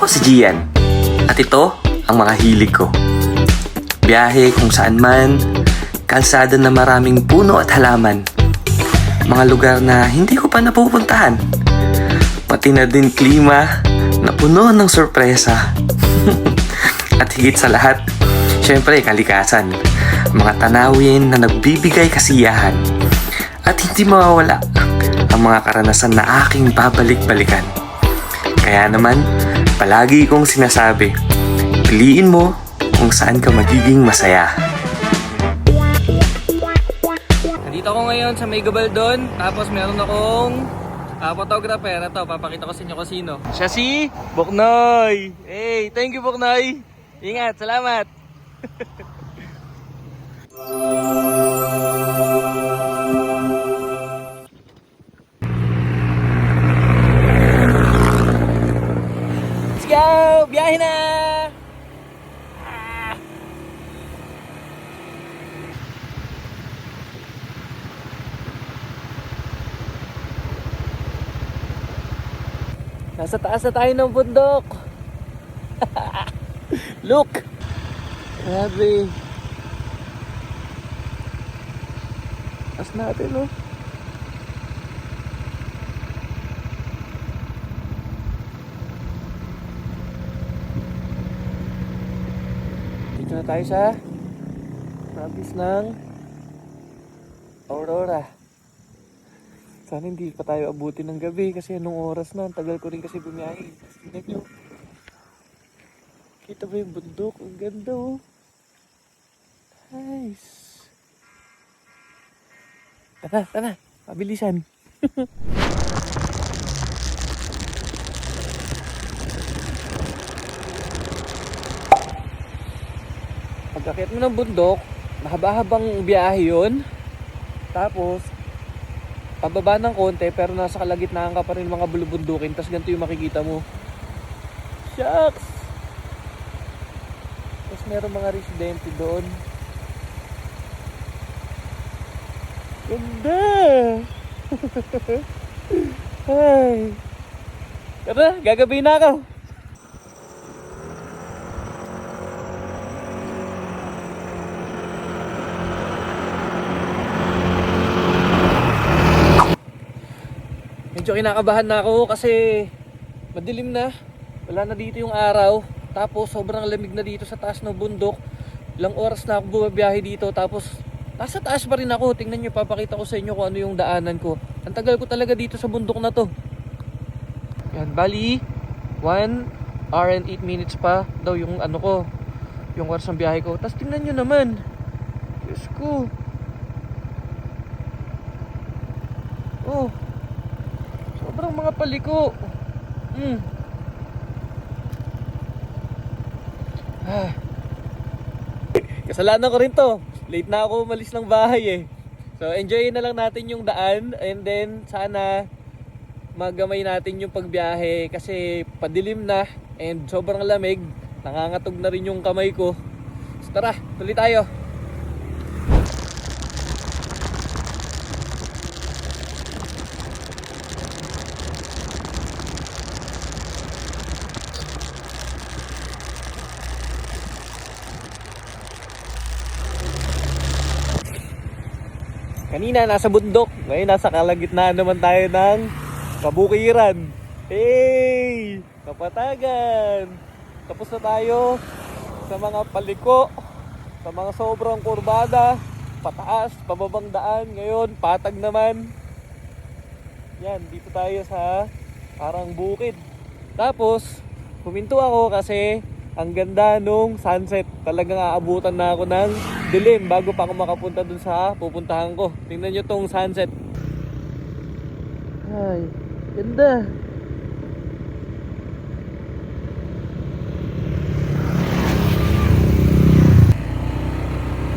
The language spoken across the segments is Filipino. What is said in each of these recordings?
Ako si Gian, at ito ang mga hilig ko. Biyahe kung saan man, kalsada na maraming puno at halaman, mga lugar na hindi ko pa napupuntahan, pati na din klima na puno ng sorpresa. At higit sa lahat, syempre kalikasan, mga tanawin na nagbibigay kasiyahan, at hindi mawawala ang mga karanasan na aking babalik-balikan. Kaya naman, palagi kong sinasabi, piliin mo kung saan ka magiging masaya. Nandito ako ngayon sa May Gabaldon, tapos meron akong photographer. Ito, papakita ko sa inyo kung sino. Siya si Boknoy. Hey, thank you Boknoy. Ingat, salamat. Let's go! Biyahe na! Nasa taas na tayo ng bundok. Look! Grabe. Taas natin, oh. Dito na tayo sa province ng Aurora. Sana hindi pa tayo abutin ng gabi kasi anong oras na. Ang tagal ko rin kasi bumiyahe. Tingnan nyo. Kita ba yung bundok? Ang ganda, oh. Nice. Tara, tara. Pabilisan. Pag-akyat mo ng bundok, mahaba-habang biyahe yun. Tapos, pababa ng konti pero nasa kalagitnaan ka pa rin mga bulubundukin. Tapos ganito yung makikita mo. Shucks! Tapos meron mga residente doon. Ganda! Ay! Tara, gagabi na ako. Medyo kinakabahan na ako kasi madilim na. Wala na dito yung araw. Tapos sobrang lamig na dito sa taas ng bundok. Ilang oras na ako bumabiyahe dito. Tapos nasa taas pa rin ako. Tingnan nyo, papakita ko sa inyo kung ano yung daanan ko. Ang tagal ko talaga dito sa bundok na to. Yan, bali 1 hour and 8 minutes pa daw yung ano ko, yung oras ng biyahe ko. Tapos tingnan nyo naman. Diyos ko. Oh, sobrang mga paliko. Kasalanan ko rin to. Late na ako umalis ng bahay eh. So enjoyin na lang natin yung daan. And then sana magamay natin yung pagbiyahe kasi padilim na and sobrang lamig. Nangangatog na rin yung kamay ko. So tara, tuloy tayo. Kanina nasa bundok, ngayon nasa kalagitnaan naman tayo ng kabukiran. Hey! Kapatagan! Tapos na tayo sa mga paliko, sa mga sobrang kurbada, pataas, pababang daan. Ngayon, patag naman. Yan, dito tayo sa parang bukid. Tapos, huminto ako kasi ang ganda nung sunset. Talagang aabutan na ako ng dilim bago pa ako makapunta dun sa pupuntahan ko. Tingnan nyo tong sunset. Ay, ganda.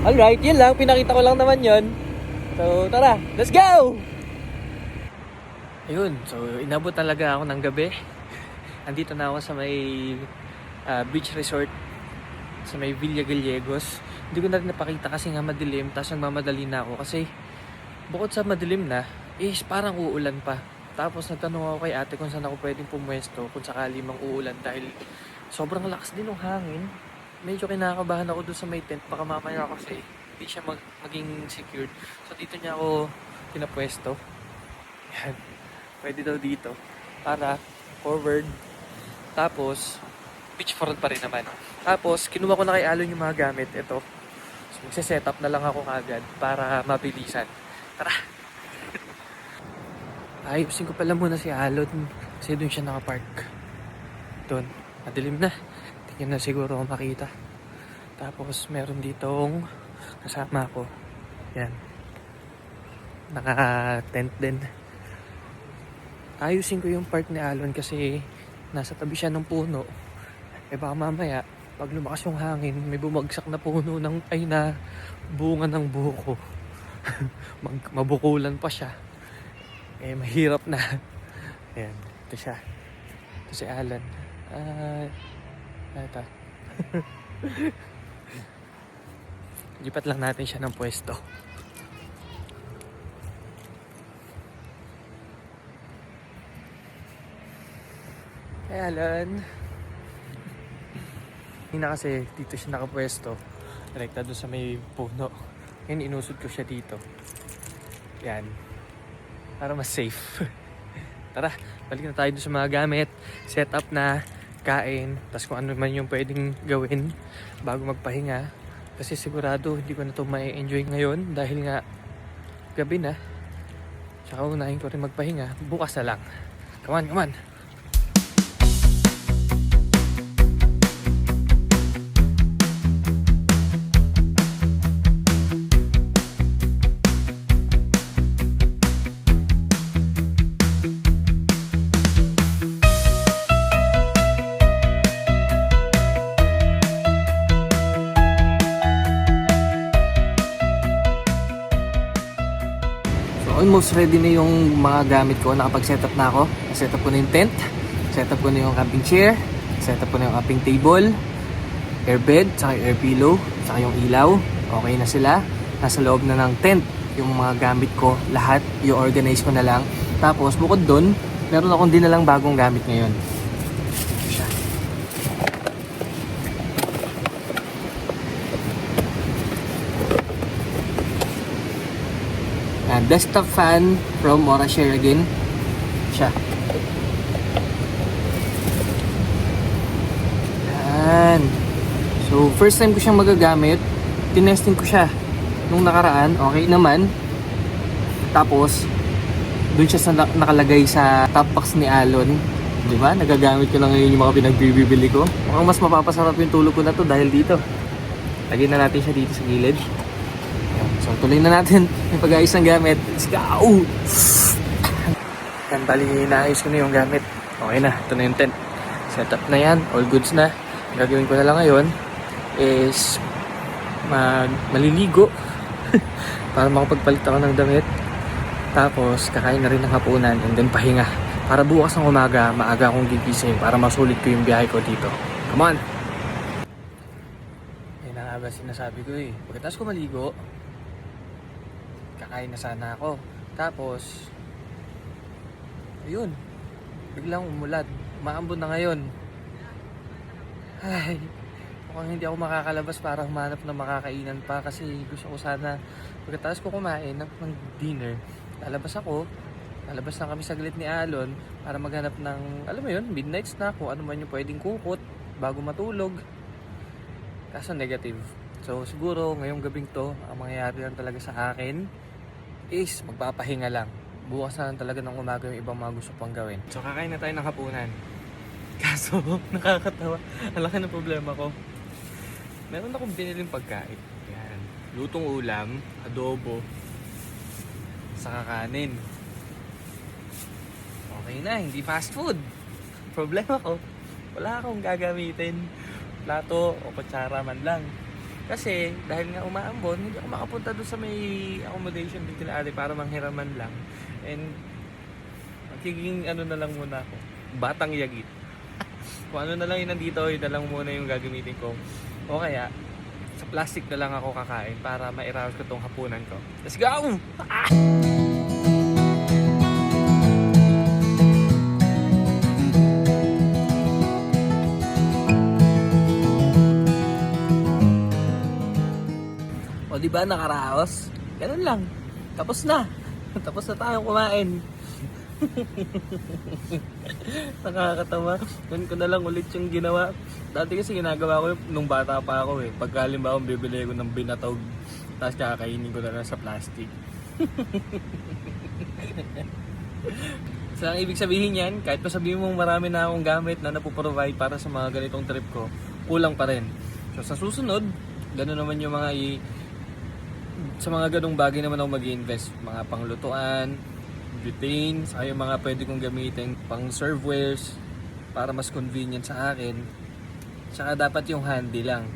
Alright, yun lang. Pinakita ko lang naman yun. So, tara, let's go! Ayun, so inabot talaga ako ng gabi. Andito na ako sa may beach resort sa may Villa Gallegos. Hindi ko na rin napakita kasi nga madilim, tapos nagmamadali na ako kasi bukod sa madilim na, is parang uulan pa. Tapos nagtanong ako kay ate kung saan ako pwedeng pumwesto kung sakali mang uulan dahil sobrang lakas din ng hangin. Medyo kinakabahan ako doon sa may tent, baka mamaya kasi hindi siya maging secured. So dito niya ako pinapwesto. Yan. Pwede daw dito para forward. Tapos beachfront pa rin naman. Tapos kinuha ko na kay Alon yung mga gamit. Ito. So magse-setup na lang ako kagad para mabilisan. Tara! Ayusin ko pala muna si Alon kasi doon siya nakapark. Doon. Madilim na. Tingnan na siguro ako makita. Tapos meron ditong kasama ko. Yan. Naka-tent din. Ayusin ko yung part ni Alon kasi nasa tabi siya ng puno. Eh baka mamaya, pag lumakas yung hangin, may bumagsak na puno ng, na bunga ng buko. Mabukulan pa siya. Eh mahirap na. Ayan, ito siya. Ito si Alon. Ito. Lipat lang natin siya ng pwesto. Hey Alan. Hindi na kasi dito siya nakapwesto. Direkta doon sa may puno. Ngayon inusod ko siya dito. Yan. Para mas safe. Tara, balik na tayo doon sa mga gamit. Set up na, kain. Tapos kung ano man yung pwedeng gawin bago magpahinga. Kasi sigurado hindi ko na ito ma-enjoy ngayon dahil nga gabi na. Tsaka unahin ko rin magpahinga. Bukas na lang. Come on, come on. Almost ready na yung mga gamit ko. Nakapag-setup na ako. Setup ko na yung tent. Setup ko na yung camping chair. Setup ko na yung camping table. Airbed, saka yung air pillow, saka yung ilaw. Okay na sila. Nasa loob na ng tent yung mga gamit ko. Lahat, i-organize ko na lang. Tapos bukod dun, meron akong dinalang bagong gamit ngayon. Siya. Desktop fan from Orashare again. Siya. Yan. So, first time ko siyang magagamit. Tinesting ko siya nung nakaraan. Okay naman. Tapos, dun siya nakalagay sa top box ni Alon. Di ba? Nagagamit ko na ngayon yung mga pinagbibili ko. Mukhang mas mapapasarap yung tulog ko na to dahil dito. Lagyan na natin siya dito sa gilid. So, tuloy na natin yung pag-ayos ng gamit. Let's go! Yan, bali, naayos ko na yung gamit. Okay na, ito na yung tent. Setup na yan, all goods na. Ang gagawin ko na lang ngayon is maliligo para makapagpalit ako ng damit. Tapos, kakain na rin ng hapunan and then pahinga. Para bukas ng umaga, maaga akong gigising para masulit ko yung biyahe ko dito. Come on! Yan ang aba sinasabi ko eh. Pagkatapos ko maligo, kakain na sana ako. Tapos, ayun, biglang umulan. Maambon na ngayon. Ay, mukhang hindi ako makakalabas para humanap ng makakainan pa kasi gusto ko sana pagkatapos ko kumain ng dinner, lalabas lang kami saglit ni Alon para maghanap ng, alam mo yun, midnight snack kung ano man yung pwedeng kukot bago matulog. Kaso negative. So siguro ngayong gabing to, ang mangyayari lang talaga sa akin is magpapahinga lang. Bukas na lang talaga ng umaga yung ibang mga gusto pang gawin. So kakain na tayo ng hapunan. Kaso nakakatawa. Ang laki ng problema ko. Meron akong biniling pagkain. Yan. Lutong ulam, adobo, saka kanin. Okay na, hindi fast food. Problema ko, wala akong gagamitin. Plato o kutsara man lang. Kasi dahil nga umaambon, hindi ako makapunta doon sa may accommodation dito na ate para manghiraman lang. And magiging ano na lang muna ako, batang yagi. Kung ano na lang yun nandito, yun na lang muna yung gagamitin ko. O kaya, sa plastic na lang ako kakain para mairaos ko tong hapunan ko. Let's go! Ah! O diba nakaraos? Ganun lang. Tapos na. Tapos na tayong kumain. Nakakatawa. Ganun ko na lang ulit yung ginawa. Dati kasi ginagawa ko nung bata pa ako eh. Pag halimbawa bibili ko ng binatog, tapos kakainin ko na lang sa plastic. So ang ibig sabihin yan, kahit pa sabihin mong marami na akong gamit na napoprovide para sa mga ganitong trip ko, kulang pa rin. So sa susunod, gano'n naman yung mga sa mga ganong bagay naman ako mag-i-invest. Mga panglutuan, butane, saka yung mga pwede kong gamitin pang servewares para mas convenient sa akin. Saka dapat yung handy lang.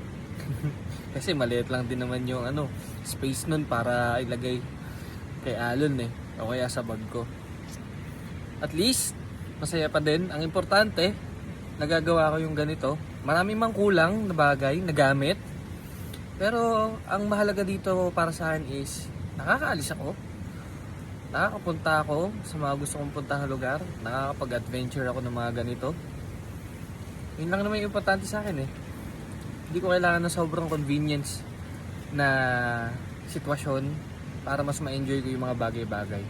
Kasi maliit lang din naman yung space nun para ilagay kay Alon eh. O kaya sa bag ko. At least, masaya pa din. Ang importante, nagagawa ko yung ganito. Marami mang kulang na bagay, na gamit. Pero ang mahalaga dito para sa akin is nakakaalis ako. Nakakapunta ako sa mga gusto kong puntahan na lugar. Nakakapag-adventure ako ng mga ganito. Yun lang naman yung importante sa akin eh. Hindi ko kailangan ng sobrang convenience na sitwasyon para mas ma-enjoy ko yung mga bagay-bagay.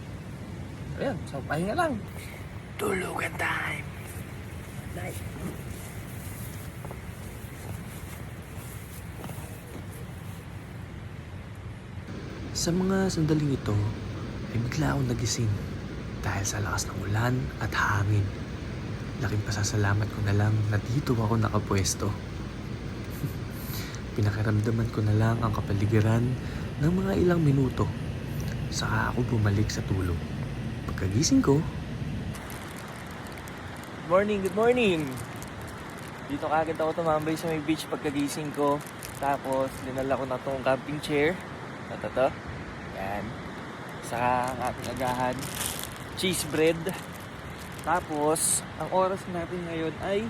Ayan, so pahinga lang. Tulugan time! Nice! Sa mga sandaling ito, ay bigla akong nagising dahil sa lakas ng ulan at hangin. Laking pasasalamat ko na lang na dito ako nakapwesto. Pinakiramdaman ko na lang ang kapaligiran ng mga ilang minuto. Saka ako bumalik sa tulog. Pagkagising ko, good morning! Dito kagad ako tumambay sa may beach pagkagising ko. Tapos dinala ko na tong camping chair. Ito. Yan. Saka ang ating agahan, cheese bread. Tapos, ang oras natin ngayon ay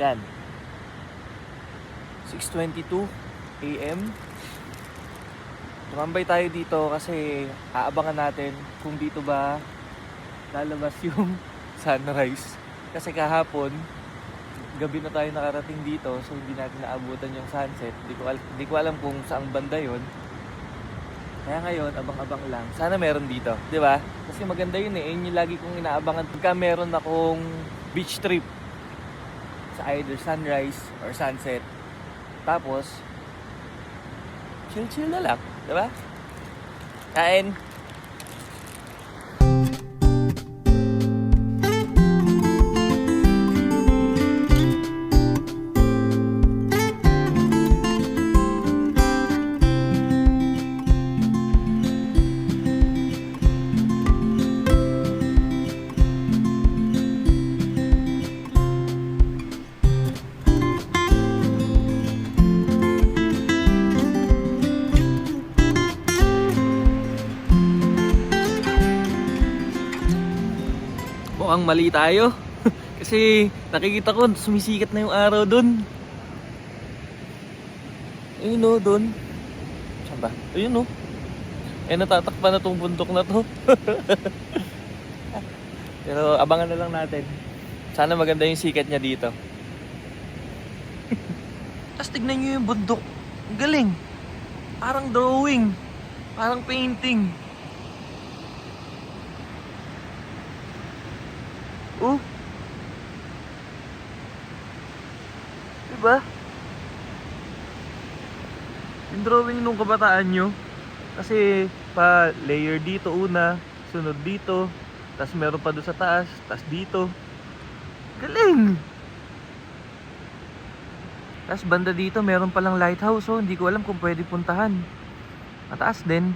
yan 6:22 AM. Tumambay tayo dito kasi aabangan natin kung dito ba lalabas yung sunrise. Kasi kahapon gabi na tayo nakarating dito, so hindi natin naabutan yung sunset. Hindi ko alam kung saang banda yon. Kaya ngayon, abang-abang lang. Sana meron dito, di ba? Kasi maganda yun eh. Yun yung lagi kong inaabangan pagka meron akong beach trip sa either sunrise or sunset. Tapos, chill-chill na lang, di ba? Kain! Mukhang mali tayo. Kasi nakikita ko sumisikat na yung araw dun. Ayun o, dun. Saan ba? Ayun o. Natatakpan na tong bundok na to. Pero abangan na lang natin. Sana maganda yung sikat niya dito. Tapos tignan nyo yung bundok. Ang galing. Parang drawing. Parang painting. Oh. Diba? Yung drawing nung kabataan nyo. Kasi pa layer dito una, sunod dito, tas meron pa doon sa taas, tas dito. Galing! Tas banda dito meron palang lighthouse, oh, hindi ko alam kung pwede puntahan. Mataas din.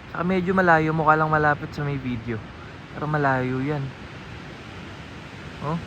Saka medyo malayo, mukha lang malapit sa may video. Pero malayo yan. Oh.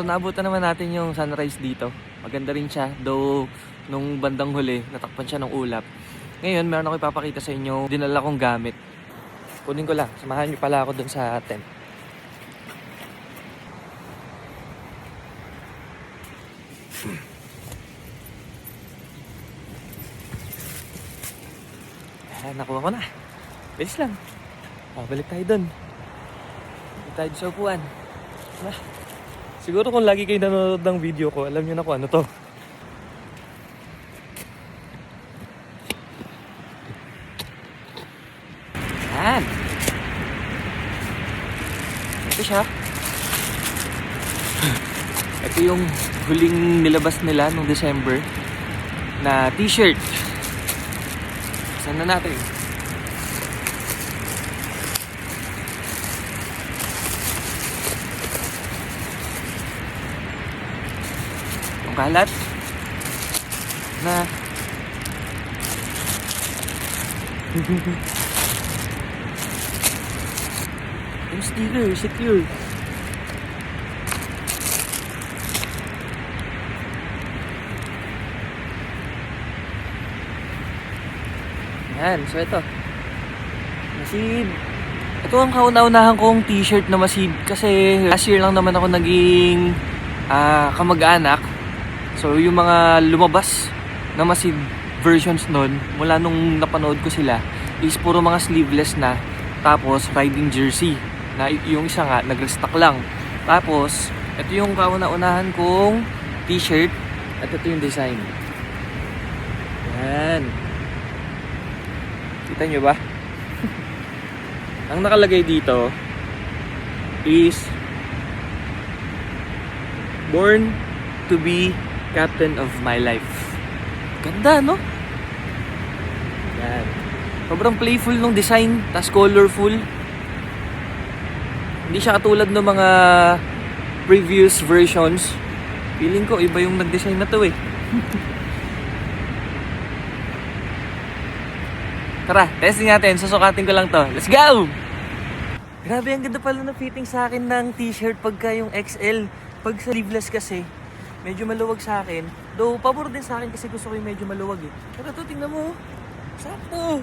So naabutan naman natin yung sunrise dito. Maganda rin siya, though nung bandang huli, natakpan siya ng ulap. Ngayon, meron ako ipapakita sa inyo, dinala kong gamit. Kunin ko lang, samahan niyo pala ako dun sa tent. Nakuha ko na. Bilis lang. Balik tayo dun. Balik tayo sa upuan. Siguro kung lagi kayo nanonood ng video ko, alam nyo na kung ano to. Yan. Ito siya. Ito yung huling nilabas nila noong December na t-shirt. Saan na natin? Kalat na yung sticker, secure. Yan, so ito Masid. Ito ang kauna-unahan kong t-shirt na Masid. Kasi last year lang naman ako naging kamag-anak. So yung mga lumabas na Masid versions nun, mula nung napanood ko sila, is puro mga sleeveless na, tapos riding jersey, na yung isa nga nag-restock lang. Tapos ito yung kauna-unahan kong t-shirt, at ito yung design. Yan, kita nyo ba? Ang nakalagay dito is born to be captain of my life. Ganda, no? Yan. Sobrang playful nung design, tas colorful. Hindi siya katulad ng mga previous versions. Feeling ko iba yung nag-design na to eh. Tara, testing natin. Susukatin ko lang to. Let's go! Grabe, ang ganda pala na fitting sa akin ng t-shirt pagka yung XL. Pag sa sleeveless kasi, medyo maluwag sa akin. Though, pabor din sa akin kasi gusto ko yung medyo maluwag eh. Pero ito, tingnan mo. Sakto.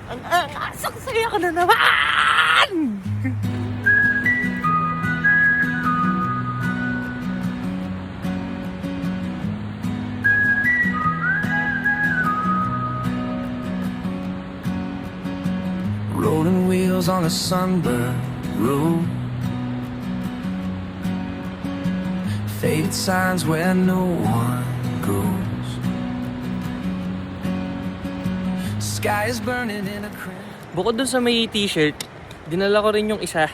Ang saya ko na naman! Rolling wheels on a sunburned road, faded signs where no one goes. Sky is burning in a crimson. Bukod dun sa may t-shirt, dinala ko rin yung isa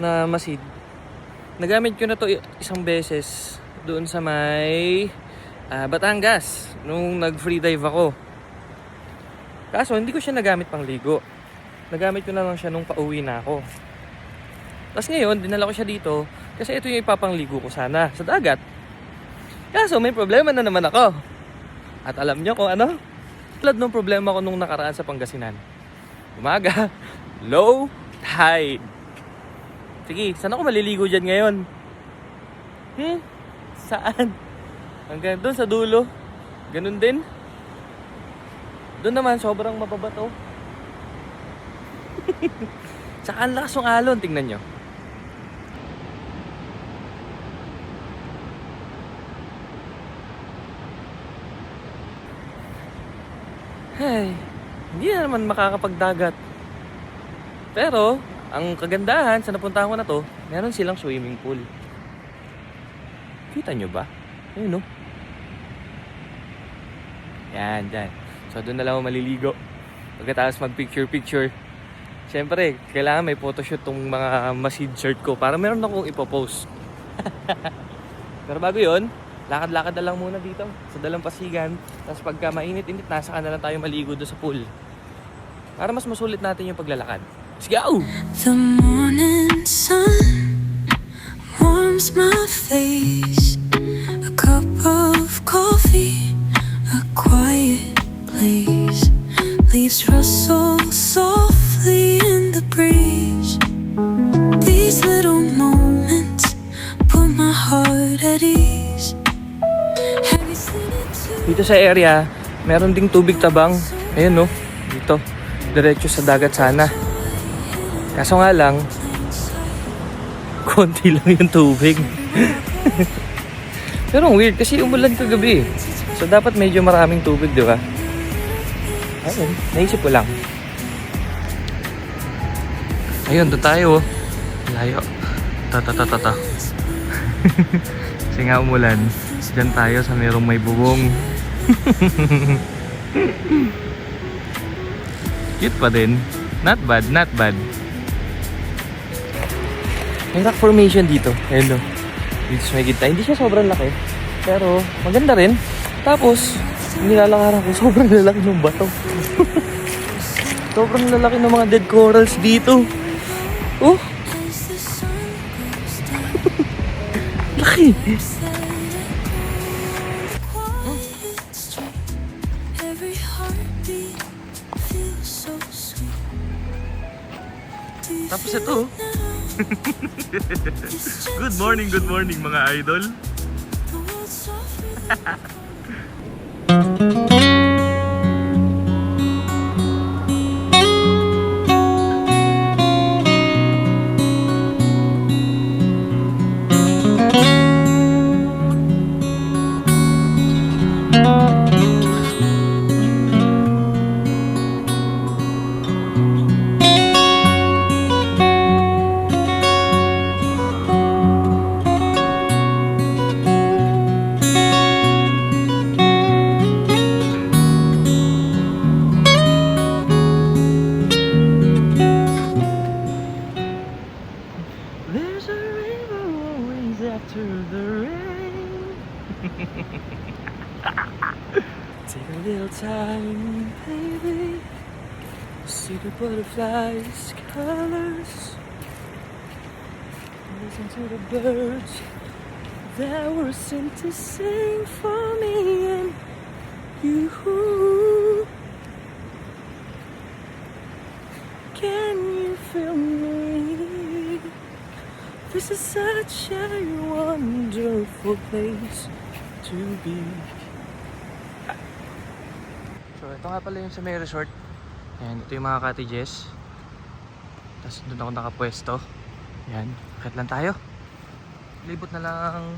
na Masid. Nagamit ko na to isang beses doon sa may Batangas nung nag-free dive ako. Kaso hindi ko siya nagamit pang ligo. Nagamit ko na lang siya nung pauwi na ako. Tapos ngayon, dinala ko siya dito kasi ito yung ipapangligo ko sana sa dagat. Kaso may problema na naman ako. At alam niyo kung ano? Tulad nung problema ko nung nakaraan sa Pangasinan. Umaga, low tide. Sige, saan ako maliligo dyan ngayon? Saan? Hanggang doon sa dulo. Ganun din. Doon naman, sobrang mababato. Tsaka ang lakas ng alon, tingnan nyo. Hey, hindi na naman makakapagdagat. Pero, ang kagandahan sa napuntahan ko na to, meron silang swimming pool. Kita nyo ba? Ayun, no? Yan, dyan. So, doon na lang ako maliligo. Pagkatapos mag-picture-picture. Siyempre, kailangan may photoshoot tong mga masid shirt ko para meron akong ipopost. Pero bago yun, lakad-lakad na lang muna dito sa dalampasigan. Tapos pagka mainit-init, nasa ka na lang tayo maligo doon sa pool. Para mas masulit natin yung paglalakad. Let's go! The morning sun warms my face. A cup of coffee, a quiet place. Leaves rustle softly in the breeze. These little moments put my heart at ease. Have you seen it too? Dito sa area, meron ding tubig tabang. Ayun, no? Dito. Diretso sa dagat sana. Kaso nga lang, konti lang yung tubig. Pero ang weird kasi umulan kagabi. So dapat medyo maraming tubig, di ba? Ayun, naisip ko lang. Ayun, doon tayo. Layo. Ta. Kasi nga umulan. Diyan tayo sa merong may bubong. Cute pa din. Not bad, not bad. May rock formation dito. Ayun, no? Dito sa may gitna. Hindi siya sobrang laki. Pero maganda rin. Tapos, nilalakaran ko, sobrang lalaki ng bato. Sobrang lalaki ng mga dead corals dito. Oh! Laki! Every heartbeat feels so sweet. Tapos ito. Good morning mga idol. The world's softly There's a river always after the rain. Take a little time, baby. See the butterflies' colors. Listen to the birds that were sent to sing for me and you. Can you feel me? This is such a wonderful place to be. So, ito nga pala yung sa may resort. Ayan, ito yung mga cottages. Tapos doon ako nakapwesto. Ayan, akit lang tayo. Libot na lang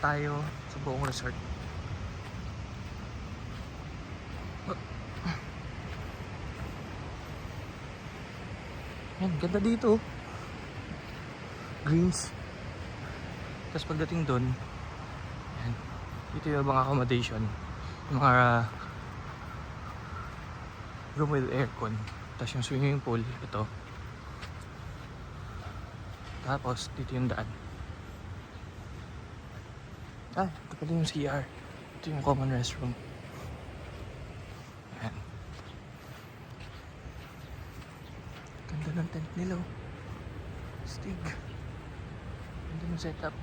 tayo sa buong resort. Ayan, ganda dito. Greens. Tapos pagdating doon, ayan, dito yung mga accommodation. Yung mga room with aircon. Tapos yung swimming pool, ito. Tapos dito yung daan. Ah, ito pala yung CR. Ito yung common restroom. Ayan. Ganda ng tent nila, oh. Stig. Ganda ng setup.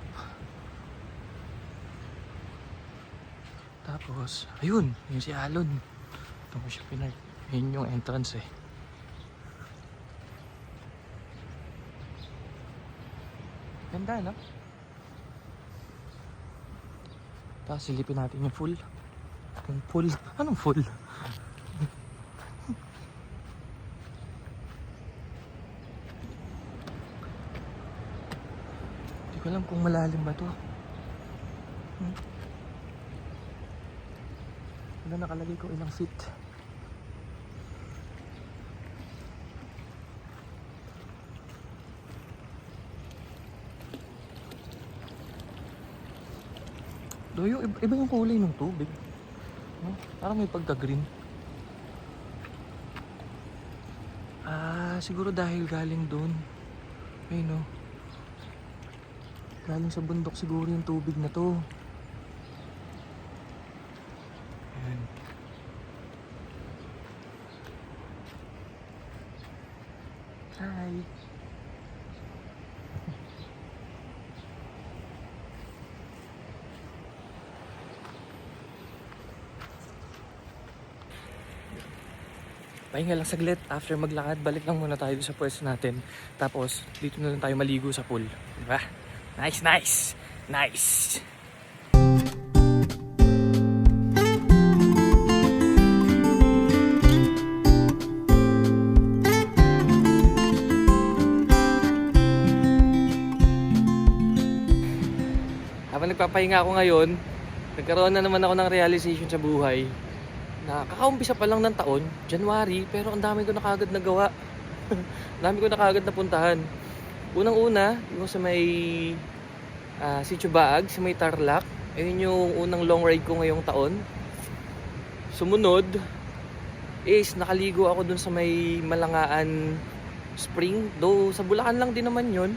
Tapos, ayun, yung si Alon. Ito ko siya pinag. Yun yung entrance eh. Ganda, no? Tapos silipin natin yung full. Yung full. Anong full? Hindi ko alam kung malalim ba to. Wala nakalagay ko ilang feet. Do, yung iba yung kulay ng tubig. No? Parang may pagka-green. Siguro dahil galing doon. Ayun no. Galing sa bundok siguro yung tubig na to. Ayan. Hi. Pahinga lang saglit. After maglakad, balik lang muna tayo sa pwesto natin. Tapos, dito na lang tayo maligo sa pool. Diba? Nice, nice! Nice! Habang nagpapahinga ako ngayon, nagkaroon na naman ako ng realization sa buhay na kakaumpisa pa lang ng taon, January, pero ang dami ko na kagad nagawa. Ang dami ko na kagad napuntahan. Unang-una, yung sa may Sitio Baag, sa may Tarlac. Ayun yung unang long ride ko ngayong taon. Sumunod is nakaligo ako dun sa may Malangaan Spring. Though sa Bulacan lang din naman yun.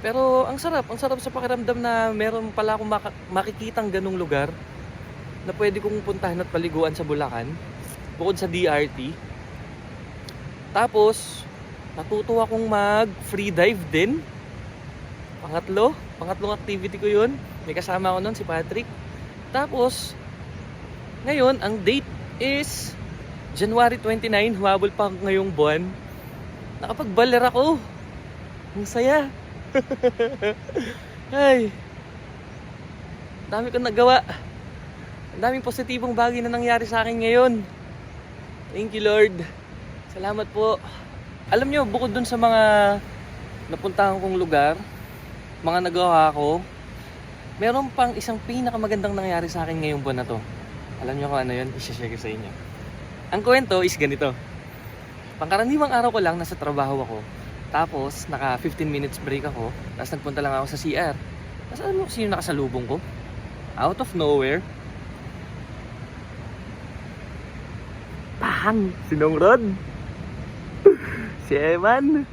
Pero ang sarap sa pakiramdam na meron pala akong makikitang ganung lugar na pwede kong puntahan at paliguan sa Bulacan bukod sa DRT. Tapos natuto akong mag free dive din. Pangatlong activity ko yun. May kasama ako nun, si Patrick. Tapos ngayon ang date is January 29, humabol pa ngayong buwan. Nakapagbaler ako. Ang saya. Ay, dami kong nagawa. Ang daming positibong bagay na nangyari sa akin ngayon. Thank you, Lord. Salamat po. Alam nyo, bukod dun sa mga napuntahan kong lugar, mga nagawa ko, meron pang isang pinakamagandang nangyari sa akin ngayong buwan na to. Alam nyo kung ano yun? I-share ko sa inyo. Ang kwento is ganito. Pangkaraniwang araw ko lang, nasa trabaho ako. Tapos, naka 15 minutes break ako. Tapos nagpunta lang ako sa CR. Tapos alam mo sino nakasalubong ko? Out of nowhere. Pahang! Sinong Rod? Si Eman?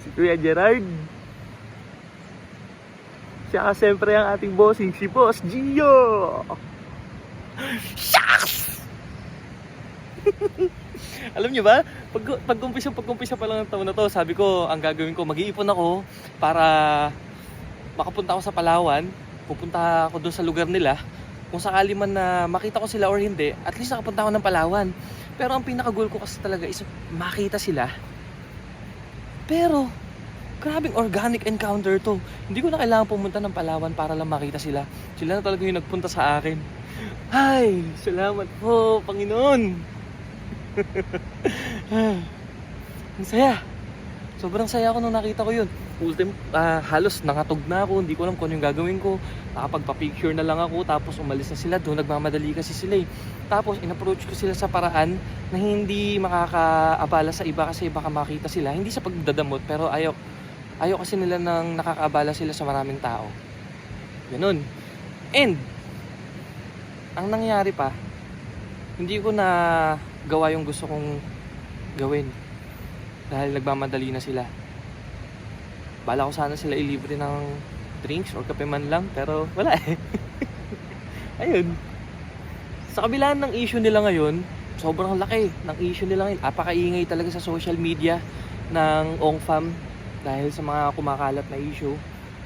Si Kuya Gerard? Siya siyempre ang ating bossing, si Boss Gio! Shucks! Alam niyo ba, pag-umpisa pa lang ng taon na to, sabi ko, ang gagawin ko, mag-iipon ako para makapunta ako sa Palawan, pupunta ako doon sa lugar nila. Kung sakali man na makita ko sila or hindi, at least nakapunta ako ng Palawan. Pero ang pinaka-goal ko kasi talaga is makita sila. Pero, grabing organic encounter to. Hindi ko na kailangan pumunta ng Palawan para lang makita sila. Sila na talaga yung nagpunta sa akin. Ay, salamat po, Panginoon. Ang saya. Sobrang saya ako nung nakita ko yun. Halos nangatog na ako. Hindi ko alam kung ano yung gagawin ko. Nakapagpa-picture na lang ako. Tapos umalis na sila. Doon nagmamadali kasi sila eh. Tapos in-approach ko sila sa paraan na hindi makakaabala sa iba kasi baka makita sila. Hindi sa pagdadamot pero ayaw kasi nila nang nakakaabala sila sa maraming tao. Ganun. And ang nangyari pa, hindi ko na gawa yung gusto kong gawin dahil nagmamadali na sila. Bala ko sana sila ilibre ng drinks or kape man lang, pero wala eh. Ayun. Sa kabila ng issue nila ngayon, sobrang laki ng issue nila ngayon. Apakaingay talaga sa social media ng OngFam dahil sa mga kumakalat na issue.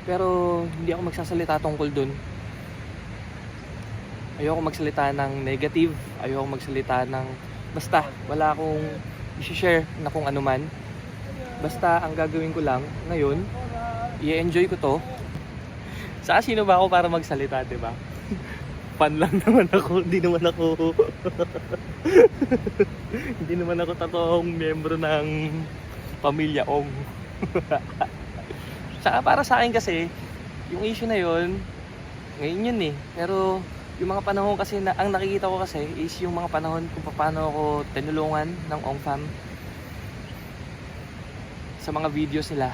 Pero hindi ako magsasalita tungkol dun. Ayoko magsalita ng negative. Ayoko magsalita ng basta. Wala akong i-share na kung ano man. Basta ang gagawin ko lang ngayon, i-enjoy ko to. Saka sino ba ako para magsalita, diba? Fan lang naman ako. Hindi naman ako hindi naman ako totoong miyembro ng pamilya Ong. Saka para sa akin kasi, yung issue na yun, ngayon yun eh. Pero yung mga panahon kasi na ang nakikita ko kasi is yung mga panahon kung paano ako tinulungan ng OngFam sa mga videos nila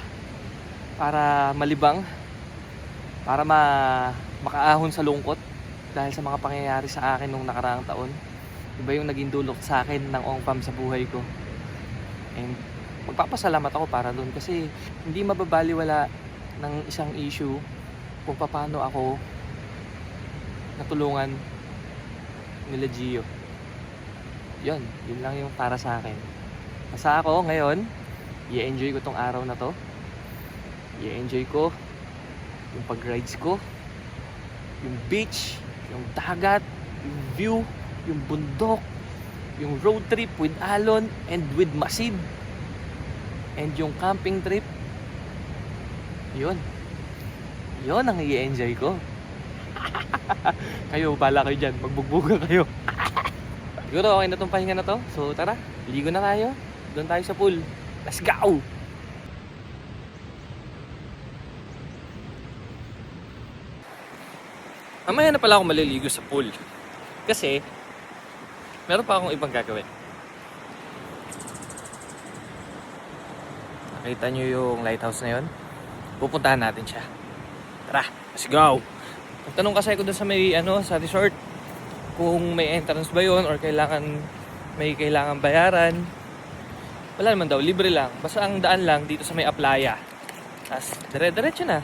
para malibang para makaahon sa lungkot dahil sa mga pangyayari sa akin nung nakaraang taon. Iba yung naging dulot sa akin ng ongpam sa buhay ko. And magpapasalamat ako para doon kasi hindi mababaliwala ng isang issue kung paano ako natulungan nila Gio. Yun lang yung para sa akin. Basta ako ngayon, i-enjoy ko tong araw na to. I-enjoy ko yung pag-rides ko, yung beach, yung dagat, yung view, yung bundok, yung road trip with Alon and with Masid, and yung camping trip. Yun ang i-enjoy ko. Kayo, bala kayo dyan, magbugbuga kayo. Siguro okay na tong pahinga na to. So tara, ligo na tayo. Doon tayo sa pool. Let's go! Mamaya na pala ako maliligo sa pool. Kasi meron pa akong ibang gagawin. Nakita nyo yung lighthouse na yun? Pupuntahan natin siya. Tara, let's go! Nagtanong kasi ako doon sa may sa resort kung may entrance ba yun or may kailangan bayaran. Wala naman daw, libre lang. Basta ang daan lang dito sa may Aplaya. Tapos dire-diretso na.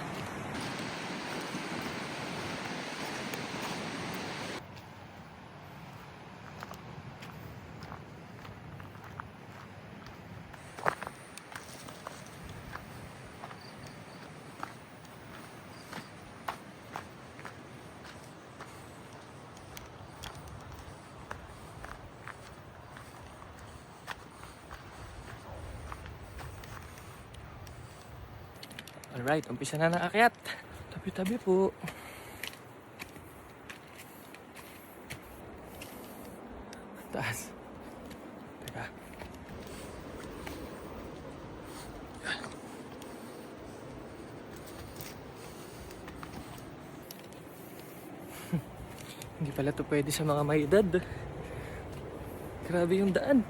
Alright, umpisa na ng akyat. Tabi-tabi po. Taas. Teka. Hindi pala to pwede sa mga may edad. Grabe yung daan.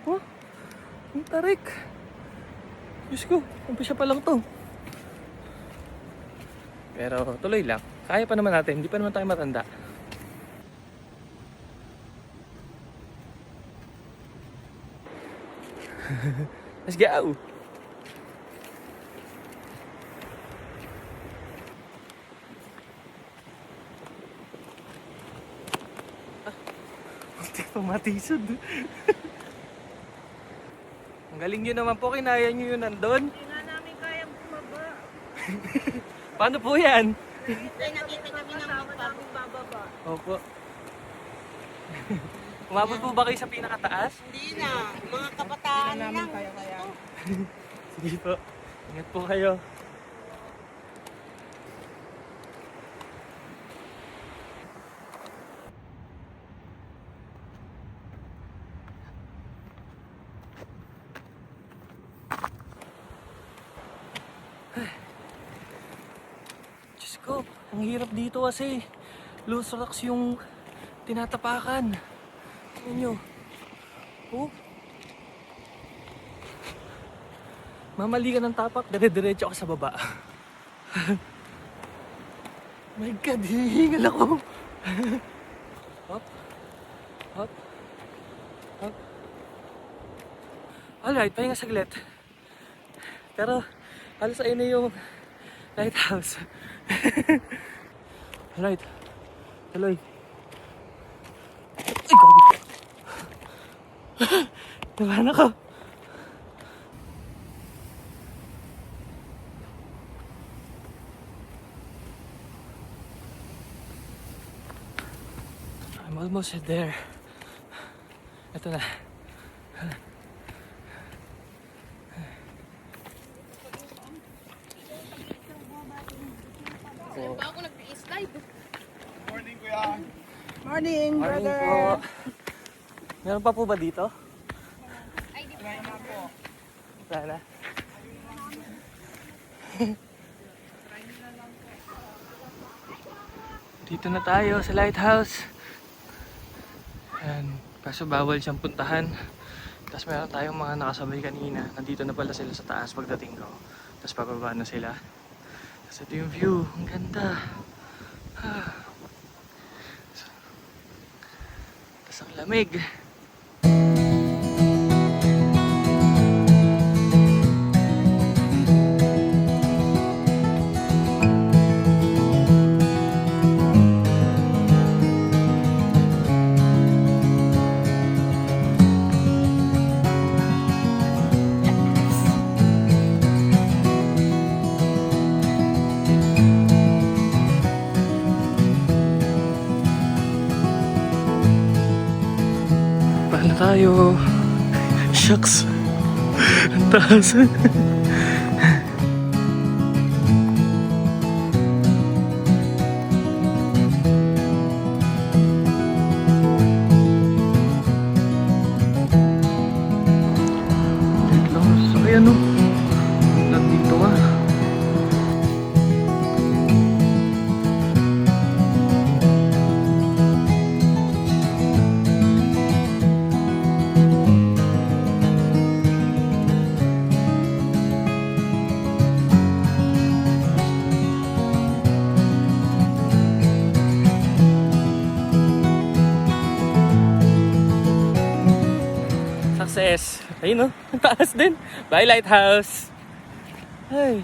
Oh, ang tarik. Diyos ko, umpisa pa lang to. Pero tuloy lang. Kaya pa naman natin, hindi pa naman tayo matanda. Let's go! Hindi pa matisod. Ang galing nyo naman po, kinaya nyo yun nandun. Hindi nga namin kayang bumaba. Paano po yan? Ay, nakita kami ng bagong bababa. Opo. Umabot po ba kayo sa pinakataas? Hindi na. Mga kabataan lang. Sige po. Ingat po kayo. Diyos ko, ang hirap dito kasi loose rocks yung tinatapakan. Tingnan nyo. Oh. Mamali ka ng tapak, dire-diretso ka sa baba. My God, hihingal ako. Hop. Hop. Hop. Alright, pahinga saglit. Pero, halos ayun na yung lighthouse. Alright. Tuloy. Ay, gabi. Nabahan ako. I'm almost there. Ito na. Ako nag-slide. Morning, Morning brother. po. Meron pa po ba dito? Ay, di ba na po? Wala na. Dito na tayo sa lighthouse. Ayan. Kaso bawal siyang puntahan Tapos meron tayong mga nakasabay kanina. Nandito na pala sila sa taas pagdating ko. Tapos pababa na sila. Tapos ito yung view. Ang ganda. Tapos ang lamig. Paano tayo? Shucks. Ang taas. Wait lang. Sakay ano? Lang dito ka. Success! Ayun, no? Ang taas din. Bye, lighthouse! Ay.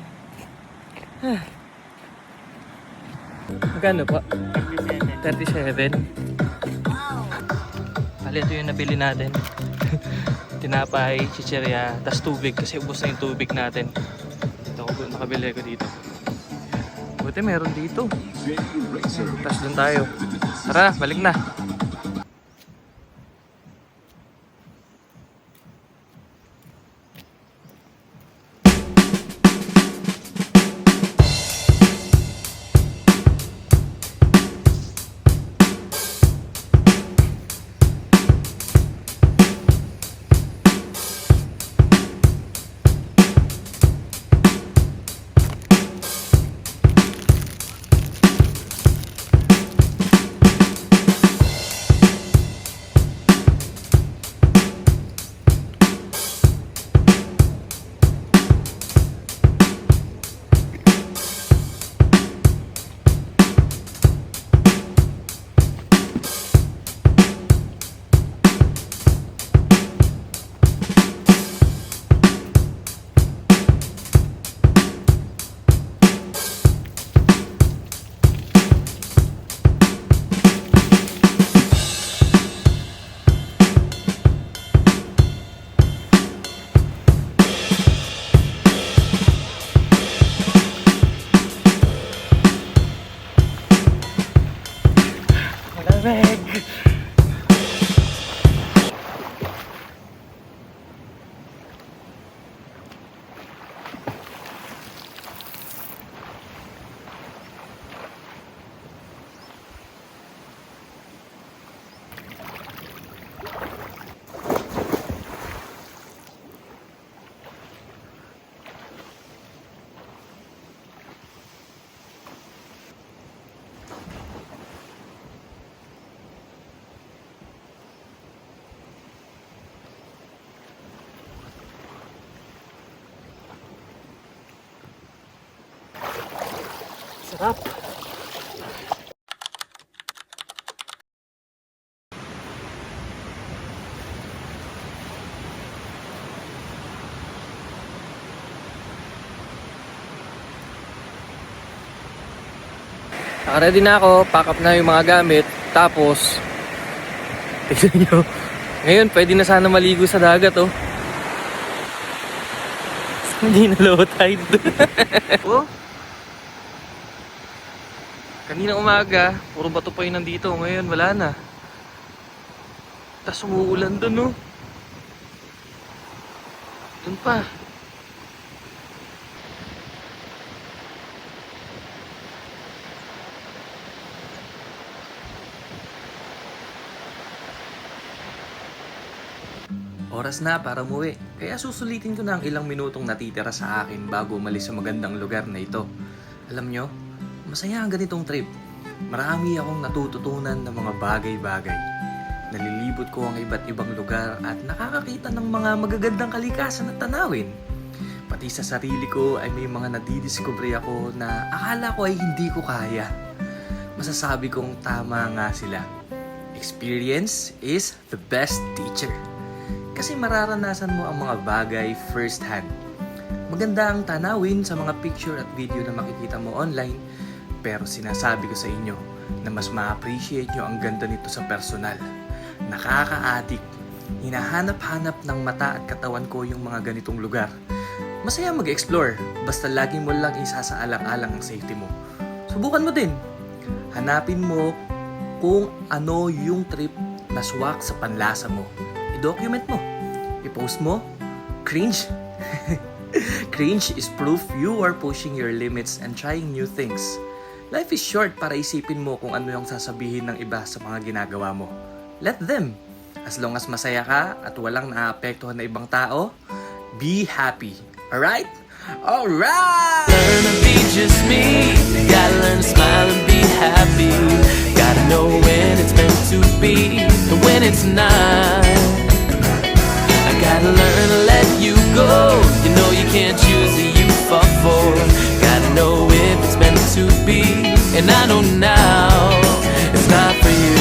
Magkano po? 37. Bali, ito yung nabili natin. Tinapay, chichirya, tas tubig kasi ubos na yung tubig natin. Ito ko, nakabili ko dito. Buti meron dito. Tas dun tayo. Tara, balik na. Malamig! Sarap! Naka-ready na ako, pack up na yung mga gamit, tapos tignan nyo, ngayon pwede na sana maligo sa dagat oh. Hindi na low tide. Oh. Kanina umaga, puro bato pa yun nandito, ngayon wala na. Tapos umuulan dun oh. Dun pa. Oras na para umuwi, kaya susulitin ko na ang ilang minutong natitira sa akin bago umalis sa magandang lugar na ito. Alam nyo, masaya ang ganitong trip. Marami akong natututunan ng mga bagay-bagay. Nalilibot ko ang iba't ibang lugar at nakakakita ng mga magagandang kalikasan at tanawin. Pati sa sarili ko ay may mga nadidiscovery ako na akala ko ay hindi ko kaya. Masasabi kong tama nga sila. Experience is the best teacher. Kasi mararanasan mo ang mga bagay first hand. Maganda ang tanawin sa mga picture at video na makikita mo online, pero sinasabi ko sa inyo na mas ma-appreciate nyo ang ganda nito sa personal. Nakaka-addict. Hinahanap-hanap ng mata at katawan ko yung mga ganitong lugar. Masaya mag-explore, basta lagi mo lang isasaalang-alang ang safety mo. Subukan mo din. Hanapin mo kung ano yung trip na swak sa panlasa mo. I-document mo. I-post mo. Cringe. Cringe is proof you are pushing your limits and trying new things. Life is short para isipin mo kung ano yung sasabihin ng iba sa mga ginagawa mo. Let them. As long as masaya ka at walang naapektuhan na ibang tao, be happy. Alright? Alright! Learn to be just me. Gotta learn to smile and be happy. Gotta know when it's meant to be and when it's not. I gotta learn to let you go. You know you can't choose who you fall for. Gotta know if it's meant to be. And I know now it's not for you.